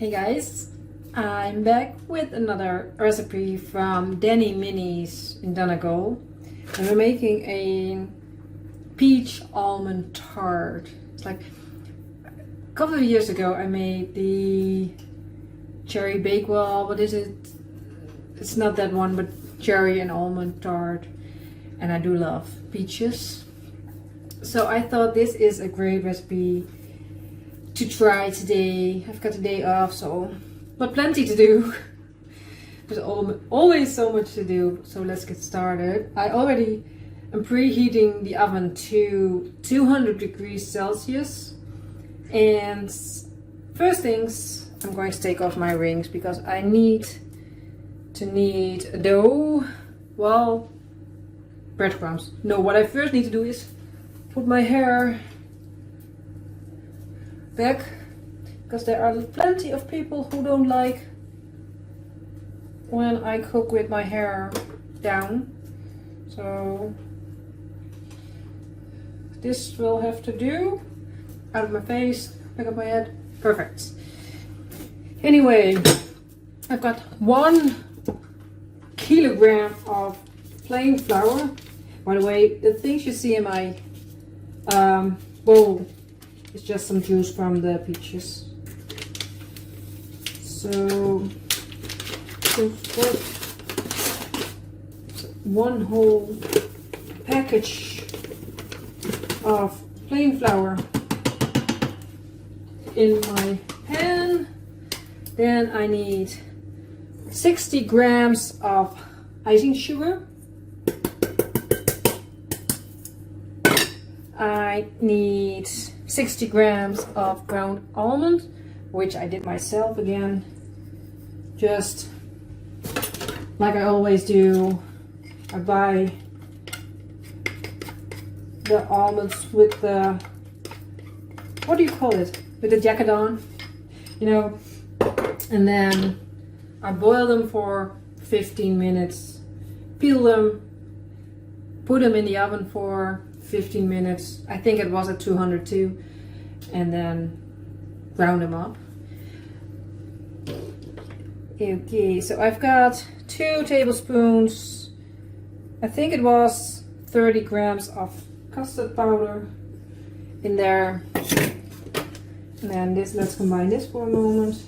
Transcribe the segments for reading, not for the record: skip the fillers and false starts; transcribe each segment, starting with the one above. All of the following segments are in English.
Hey guys, I'm back with another recipe from Danny Minnie's in Donegal, and we're making a peach almond tart. It's like a couple of years ago I made the cherry bakewell. What is it? It's not that one, but cherry and almond tart, and I do love peaches. So I thought this is a great recipe to try today. I've got a day off, but plenty to do. There's always so much to do, so let's get started. I already am preheating the oven to 200 degrees Celsius, and first things, I'm going to take off my rings because I need to knead a dough. Well, breadcrumbs. No, what I first need to do is put my hair back, because there are plenty of people who don't like when I cook with my hair down. So this will have to do. Out of my face, back of my head. Perfect. Anyway, I've got 1 kilogram of plain flour. By the way, the things you see in my bowl is just some juice from the peaches. So 1 whole package of plain flour in my pan. Then I need 60 grams of icing sugar. I need 60 grams of ground almond, which I did myself again, just like I always do. I buy the almonds with the, what do you call it, with the jacket on, you know, and then I boil them for 15 minutes, peel them, put them in the oven for 15 minutes. I think it was at 202, and then ground them up. Okay, so I've got 2 tablespoons, I think it was 30 grams of custard powder in there. And then this, let's combine this for a moment.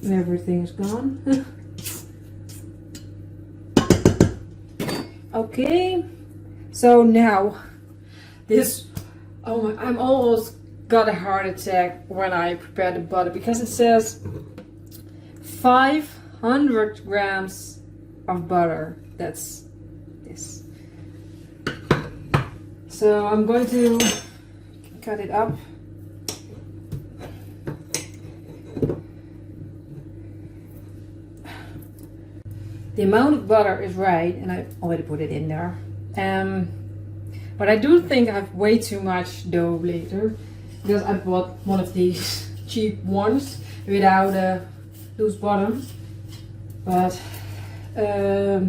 And everything is gone. Okay, so now this, oh my, I'm almost got a heart attack when I prepare the butter, because it says 500 grams of butter. That's this. So I'm going to cut it up. The amount of butter is right, and I already put it in there. But I do think I have way too much dough later, because I bought one of these cheap ones without a loose bottom. But yeah,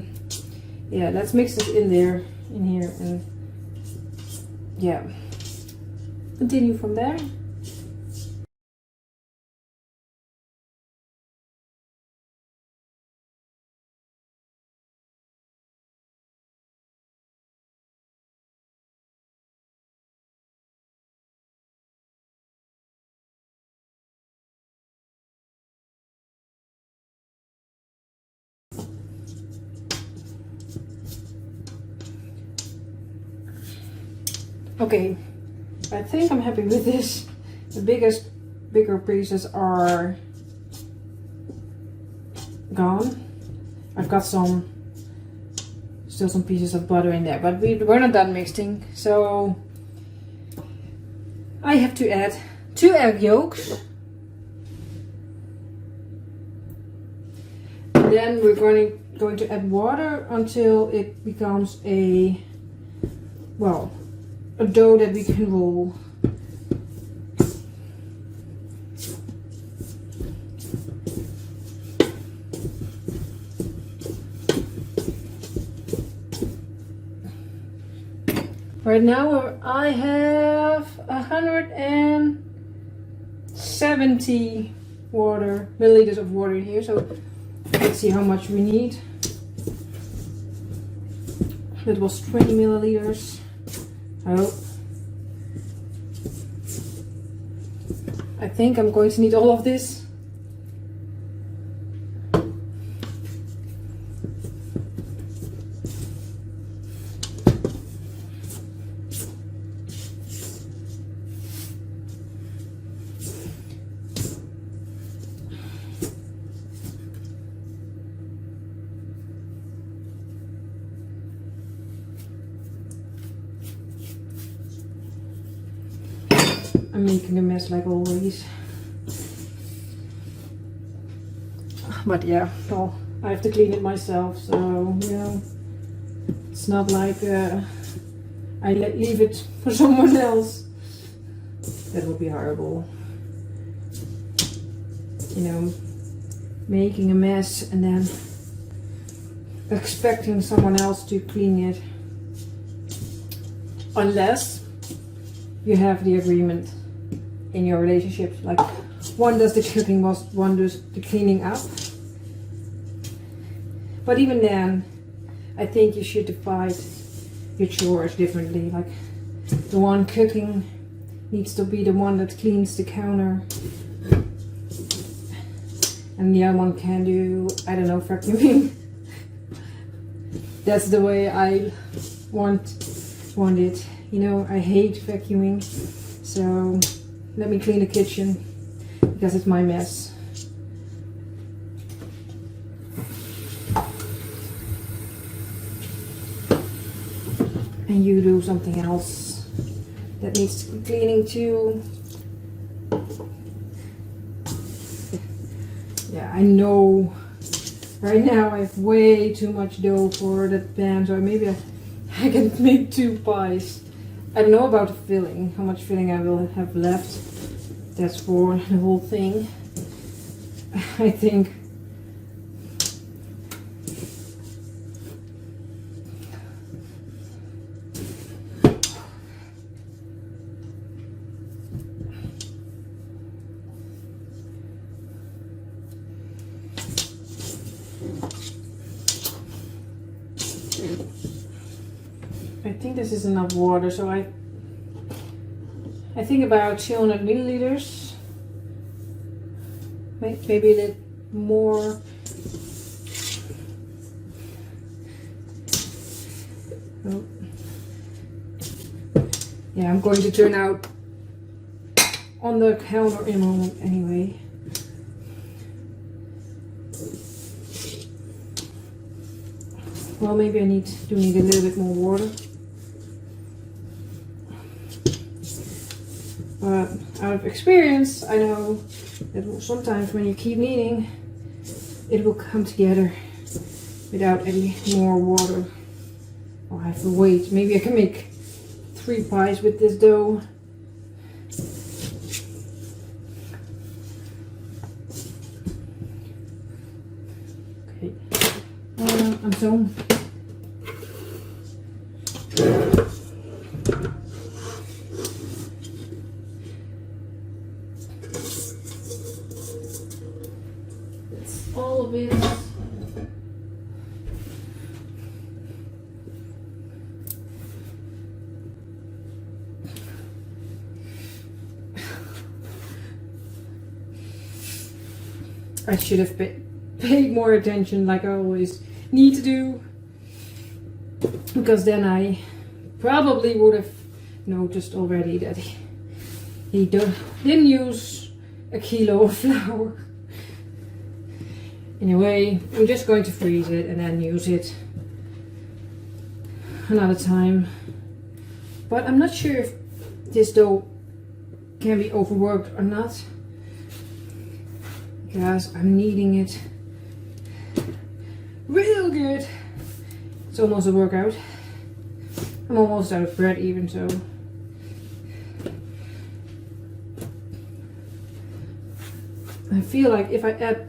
let's mix it in here, and yeah, continue from there. Okay, I think I'm happy with this. The bigger pieces are gone. I've got still some pieces of butter in there, but we're not done mixing. So I have to add 2 egg yolks. And then we're going to add water until it becomes a dough that we can roll. Right now I have 170 milliliters of water here, so let's see how much we need. That was 20 milliliters. Oh, I think I'm going to need all of this. I'm making a mess like always. But yeah, well, I have to clean it myself, so you know, it's not like I leave it for someone else. That would be horrible. You know, making a mess and then expecting someone else to clean it. Unless you have the agreement in your relationship, like one does the cooking whilst one does the cleaning up. But even then, I think you should divide your chores differently. Like the one cooking needs to be the one that cleans the counter, and the other one can do, I don't know, vacuuming. That's the way I want it. You know, I hate vacuuming, so let me clean the kitchen because it's my mess. And you do something else that needs cleaning too. Yeah, I know right now I have way too much dough for that pan, so maybe I can make 2 pies. I don't know about the filling, how much filling I will have left. That's for the whole thing. I think this is enough water, so I think about 200 milliliters, maybe a little more. Oh. Yeah, I'm going to turn out on the counter in a moment anyway. Well, maybe I do need a little bit more water. But out of experience, I know that sometimes when you keep kneading, it will come together without any more water. Oh, I have to wait. Maybe I can make 3 pies with this dough. Okay. I'm so. All of it. I should have paid more attention, like I always need to do, because then I probably would have noticed already that he didn't use a kilo of flour. Anyway, I'm just going to freeze it and then use it another time. But I'm not sure if this dough can be overworked or not, because I'm kneading it real good. It's almost a workout. I'm almost out of bread even, so I feel like if I add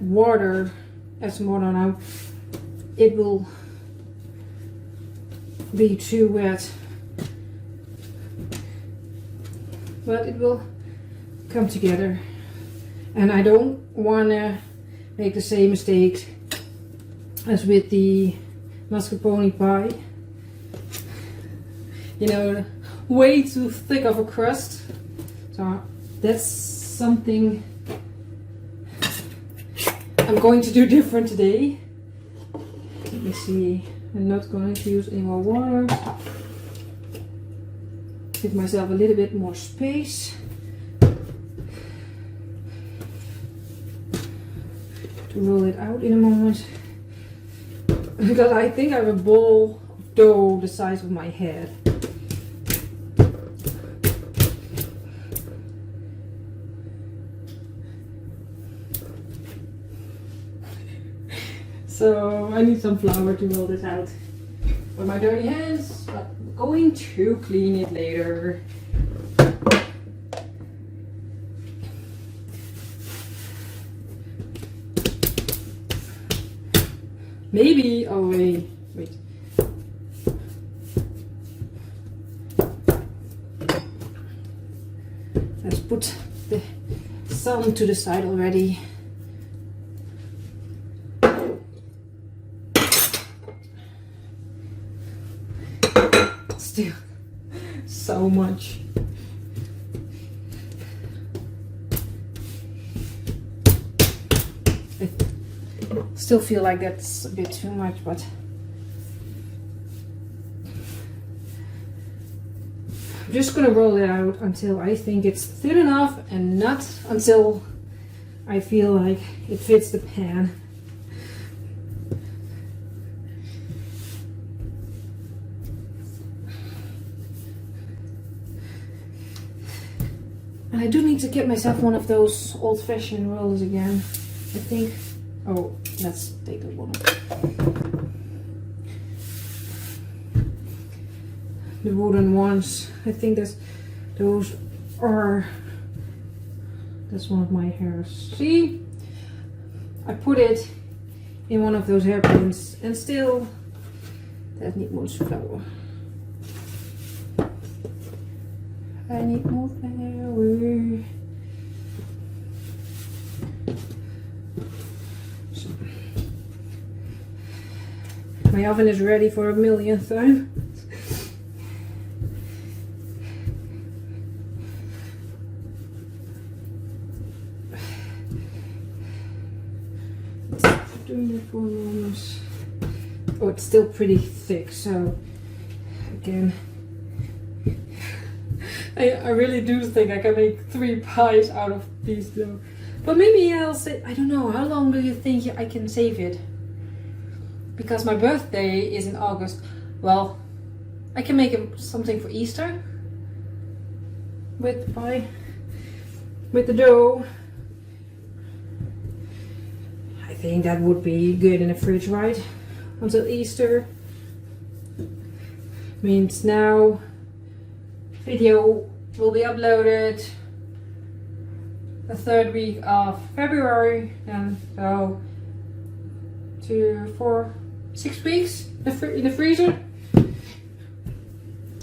some water now, it will be too wet but it will come together. And I don't want to make the same mistakes as with the mascarpone pie. You know, way too thick of a crust. So that's something I'm going to do different today. Let me see. I'm not going to use any more water. Give myself a little bit more space to roll it out in a moment. Because I think I have a ball of dough the size of my head. So I need some flour to roll this out. With my dirty hands, but I'm going to clean it later. Maybe, oh wait. Let's put the sun to the side already. Still so much. I still feel like that's a bit too much, but I'm just gonna roll it out until I think it's thin enough and not until I feel like it fits the pan. And I do need to get myself one of those old-fashioned rollers again. I think. Oh, let's take that one. The wooden ones. I think that's one of my hairs. See? I put it in one of those hairpins and still that needs more flour. I need more flour. So, my oven is ready for a millionth time. Doing it for a moment. Oh, it's still pretty thick, so again. I really do think I can make 3 pies out of these though. But maybe I'll say, I don't know, how long do you think I can save it? Because my birthday is in August. Well, I can make something for Easter with the pie, with the dough. I think that would be good in the fridge, right? Until Easter. Means now video will be uploaded the 3rd week of February, and so 2, 4, 6 weeks in the freezer.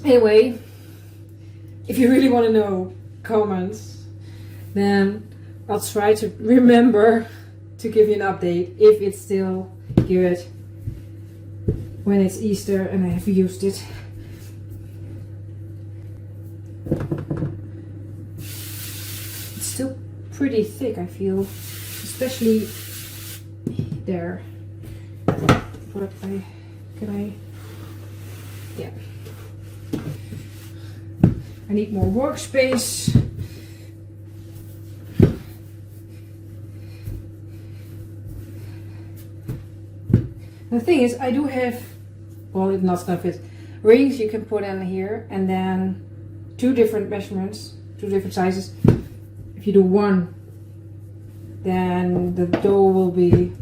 Anyway, if you really want to know comments, then I'll try to remember to give you an update if it's still good when it's Easter and I have used it. It's still pretty thick, I feel, especially there. But yeah. I need more workspace. The thing is, I do have, well, it's not gonna fit, rings you can put in here, and then 2 different measurements, 2 different sizes. If you do one, then the dough will be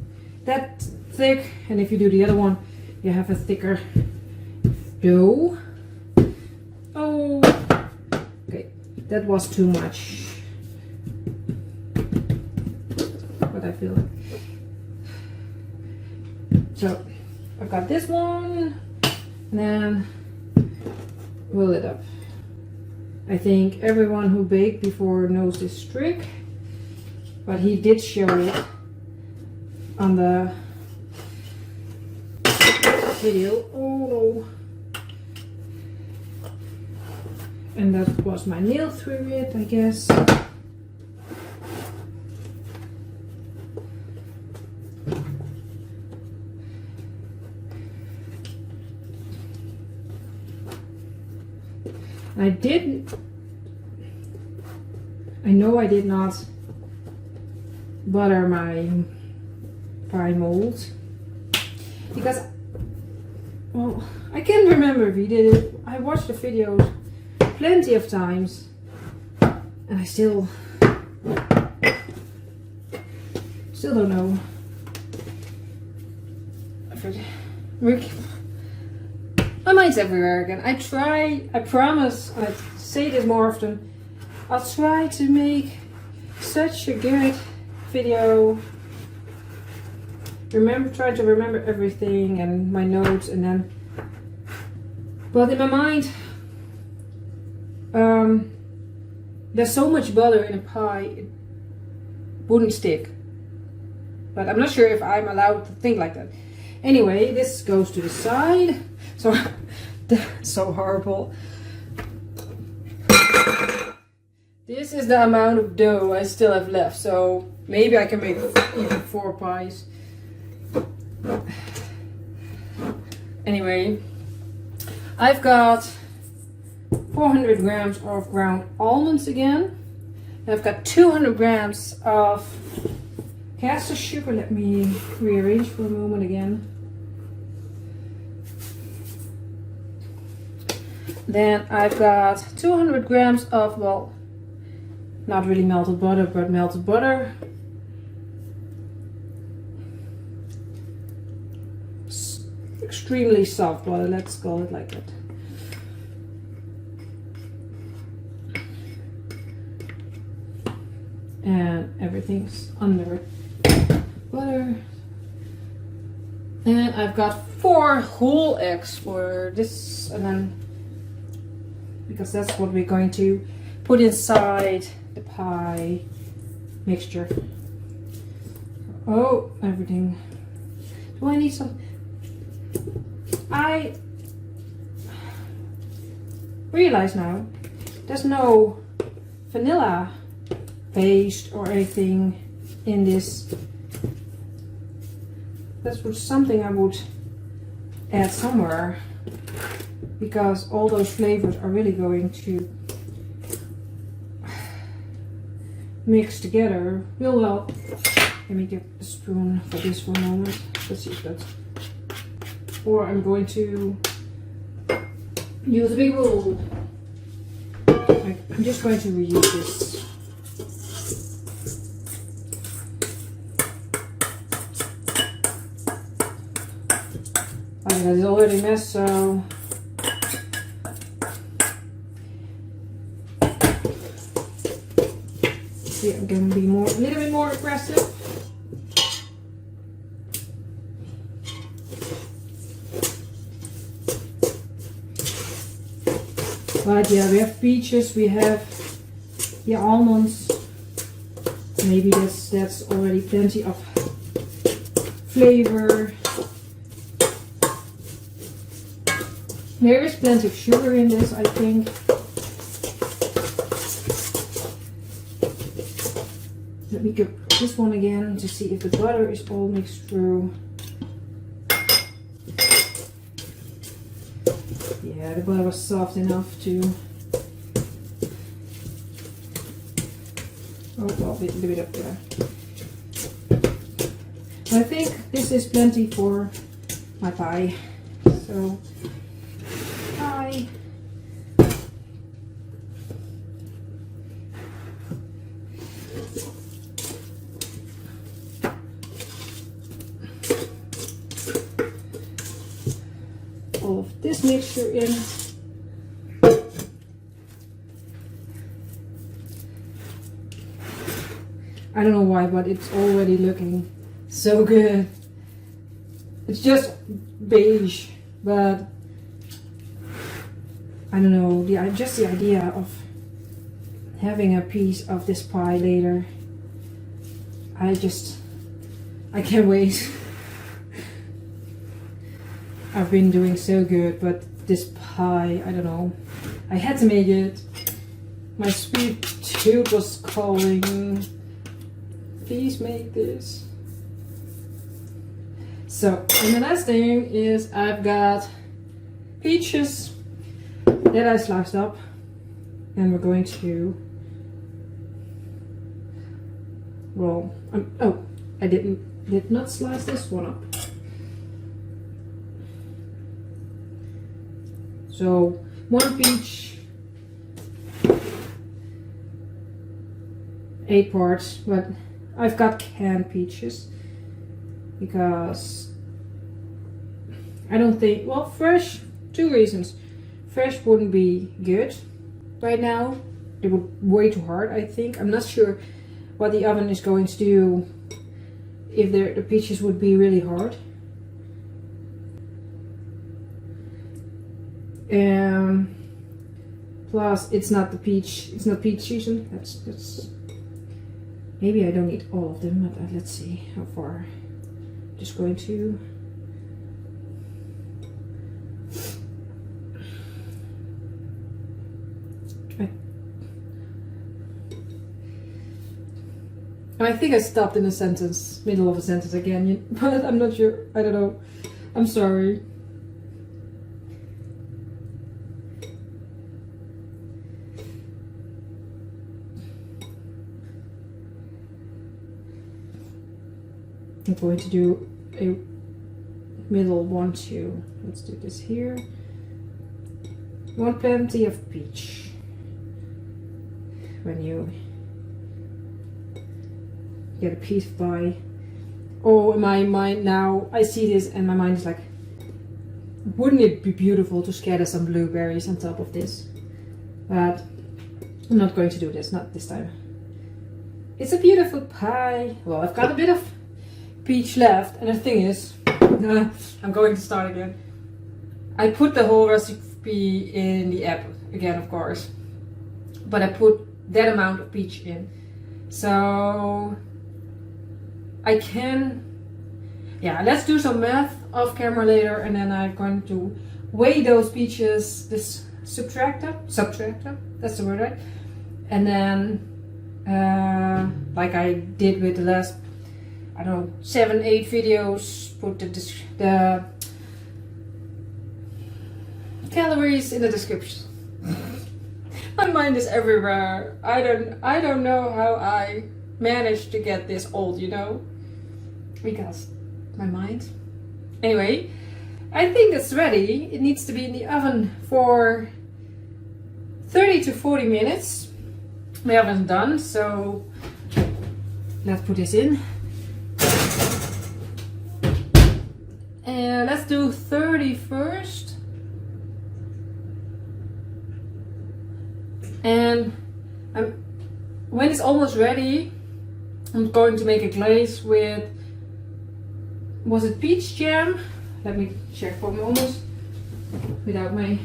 that thick, and if you do the other one, you have a thicker dough. Oh, okay, that was too much, but I feel it. So I've got this one, and then roll it up. I think everyone who baked before knows this trick, but he did show it on the video. Oh no. And that was my nail through it, I guess. I know I did not butter my pie mold because, well, I can't remember if he did it. I watched the videos plenty of times and I still don't know. My mind's everywhere again. I promise, I say this more often, I'll try to make such a good video. Try to remember everything and my notes, and then, but in my mind, there's so much butter in a pie, it wouldn't stick. But I'm not sure if I'm allowed to think like that. Anyway, this goes to the side. So that's so horrible. This is the amount of dough I still have left, so maybe I can make even 4 pies. Anyway, I've got 400 grams of ground almonds again. I've got 200 grams of caster sugar. Let me rearrange for a moment again. Then I've got 200 grams of, well, not really melted butter, but melted butter. Extremely soft butter, let's call it like that. And everything's under butter. And I've got 4 whole eggs for this, and then because that's what we're going to put inside the pie mixture. Oh, everything. Do I need some? I realize now there's no vanilla paste or anything in this. That's something I would add somewhere, because all those flavors are really going to mix together real well. Let me get a spoon for this for a moment. Let's see if that's, or I'm going to use a big bowl. I'm just going to reuse this. It's already messed, so see, I'm going to be a little bit more aggressive. But yeah, we have peaches, we have almonds. Maybe that's already plenty of flavor. There is plenty of sugar in this, I think. Let me get this one again to see if the butter is all mixed through. Yeah, the butter was soft enough to. Oh, well, a bit up there. I think this is plenty for my pie. So. All of this mixture in. I don't know why, but it's already looking so good. It's just beige, but I don't know, just the idea of having a piece of this pie later. I can't wait. I've been doing so good, but this pie, I don't know. I had to make it. My sweet tooth was calling. Please make this. So, and the last thing is I've got peaches that I sliced up, and we're going to roll. Oh, I did not slice this one up. So 1 peach, 8 parts, but I've got canned peaches because I don't think, well, fresh, 2 reasons. Fresh wouldn't be good right now. It would way too hard, I think. I'm not sure what the oven is going to do if the peaches would be really hard. Plus it's not peach season. That's maybe I don't need all of them, but let's see how far. Just going to I think I stopped in a sentence, middle of a sentence again, but I'm not sure. I don't know. I'm sorry. I'm going to do a middle one too. Let's do this here. 1 plenty of peach. When you get a piece of pie. Oh, in my mind now, I see this and my mind is like, wouldn't it be beautiful to scatter some blueberries on top of this? But I'm not going to do this, not this time. It's a beautiful pie. Well, I've got a bit of peach left, and the thing is, I'm going to start again. I put the whole recipe in the app again, of course, but I put that amount of peach in, so I can, yeah, let's do some math off camera later, and then I'm going to weigh those peaches, this subtractor, that's the word, right? And then like I did with the last, I don't know, 7-8 videos, put the calories in the description. My mind is everywhere. I don't know how I managed to get this old, you know, because my mind. Anyway, I think it's ready. It needs to be in the oven for 30 to 40 minutes. My oven's done, so let's put this in. And let's do 30 first. And when it's almost ready, I'm going to make a glaze with, was it peach jam? Let me check for a moment without my,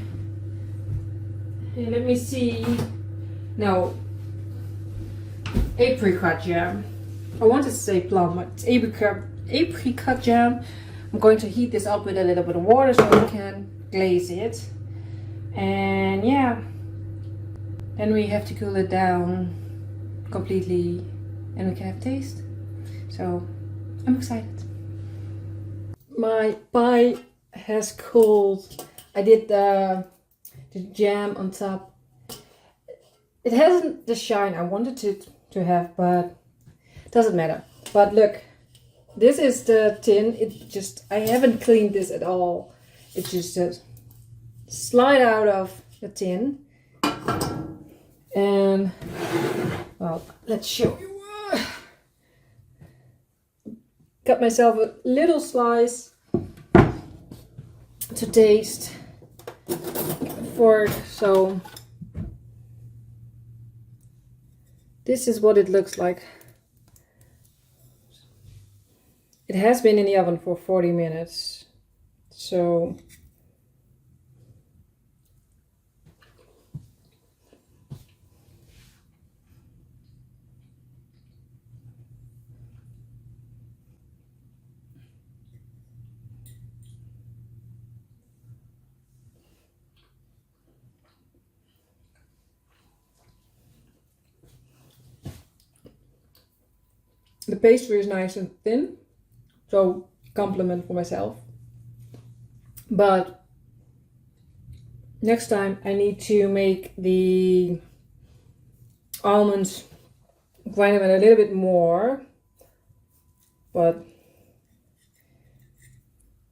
let me see, no, apricot jam. I wanted to say plum, but it's apricot jam. I'm going to heat this up with a little bit of water so we can glaze it. And yeah, then we have to cool it down completely and we can have taste. So I'm excited. My pie has cooled. I did the jam on top. It hasn't the shine I wanted it to have, but it doesn't matter. But look, this is the tin. It just, I haven't cleaned this at all. It just slide out of the tin. And well, let's show you. Got myself a little slice to taste for, so this is what it looks like. It has been in the oven for 40 minutes, so The pastry is nice and thin, so compliment for myself. But next time I need to make the almonds, grind them in a little bit more, but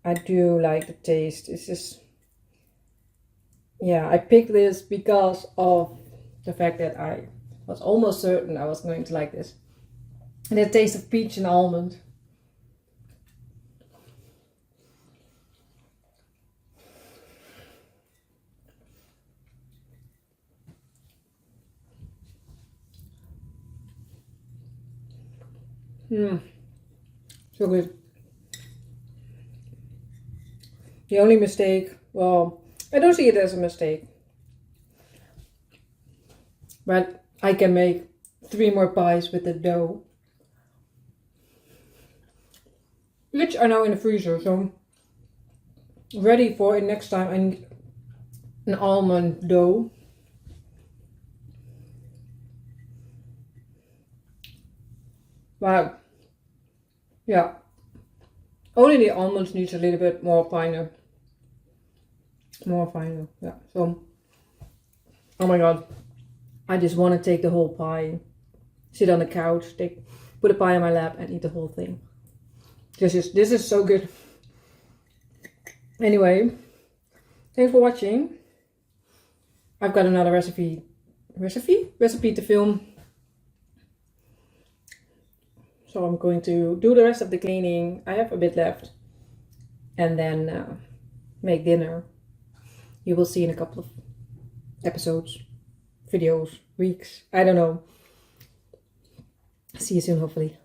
I do like the taste. It's just, yeah, I picked this because of the fact that I was almost certain I was going to like this. And the taste of peach and almond. So good. The only mistake, well, I don't see it as a mistake, but I can make 3 more pies with the dough, which are now in the freezer, so ready for it next time. I need an almond dough. Wow. Yeah. Only the almonds needs a little bit more finer. More finer. Yeah. So, oh my god. I just want to take the whole pie. Sit on the couch, put a pie on my lap and eat the whole thing. This is so good. Anyway, thanks for watching. I've got another recipe to film. So I'm going to do the rest of the cleaning. I have a bit left. And then make dinner. You will see in a couple of episodes, videos, weeks. I don't know. See you soon, hopefully.